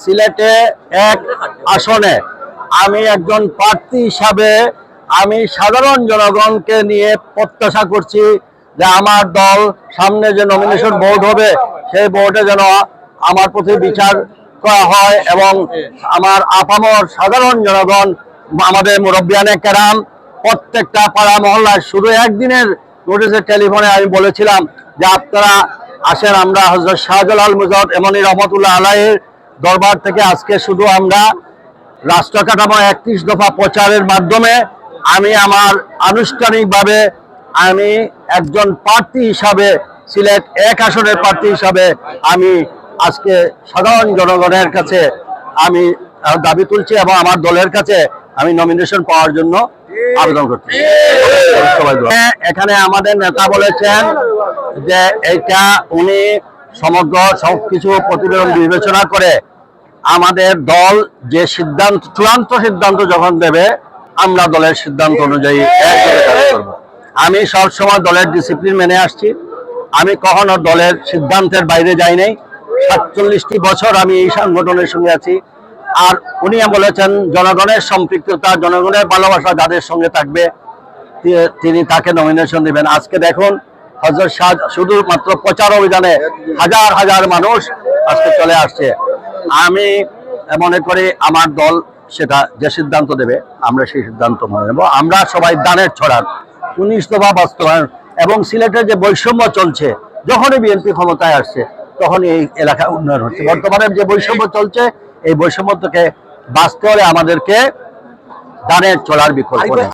সিলেটে এক আসনে আমি একজন প্রার্থী হিসাবে আমি সাধারণ জনগণকে নিয়ে প্রত্যাশা করছি যে আমার দল সামনে যে নমিনেশন বোর্ড হবে সেই বোর্ডে যেন আমার প্রতি বিচার করা হয় এবং আমার আপামর সাধারণ জনগণ আমাদের মুরব্বিয়ানে কেরাম প্রত্যেকটা পাড়া মহল্লায় শুধু একদিনের নোটিশে টেলিফোনে আমি বলেছিলাম যে আপনারা আসেন, আমরা হযরত শাহজালাল মুজাহিদ এমনি রহমতুল্লাহ আলাইহির দরবার থেকে আজকে শুধু আমরা রাষ্ট্র কাঠামো 31 দফা প্রচারের মাধ্যমে আমি আমার আনুষ্ঠানিকভাবে আমি একজন প্রার্থী হিসাবে সিলেট এক আসনের প্রার্থী হিসাবে আমি আজকে সাধারণ জনগণের কাছে আমি দাবি তুলছি এবং আমার দলের কাছে আমি নমিনেশন পাওয়ার জন্য আবেদন করছি। এখানে আমাদের নেতা বলেছেন যে এটা উনি সমগ্র সবকিছু প্রতিবেদন বিবেচনা করে আমাদের দল যে সিদ্ধান্ত চূড়ান্ত সিদ্ধান্ত যখন দেবে আমরা দলের সিদ্ধান্ত অনুযায়ী আমি সবসময় দলের ডিসিপ্লিন মেনে আসছি। আমি কখনো দলের সিদ্ধান্তের বাইরে যাই নাই। 47টি বছর আমি এই সংগঠনের সঙ্গে আছি। আর উনি বলেছেন জনগণের সম্পৃক্ততা, জনগণের ভালোবাসা যাদের সঙ্গে থাকবে তিনি তাকে নমিনেশন দিবেন। আজকে দেখুন হযরত শাহ শুধুমাত্র প্রচার অভিযানে হাজার হাজার মানুষ আজকে চলে আসছে। আমি মনে করি আমার দল সেটা যে সিদ্ধান্ত দেবে আমরা সেই সিদ্ধান্ত মেনে নেব। আমরা সবাই দানের ছড়ার 19 দফা বাস্তবায়ন এবং সিলেটের যে বৈষম্য চলছে, যখনই বিএনপি ক্ষমতায় আসছে তখনই এই এলাকা উন্নয়ন হচ্ছে। বর্তমানে যে বৈষম্য চলছে এই বৈষম্য থেকে বাঁচতে হলে আমাদেরকে দানের ছড়ার বিকল্প নেই।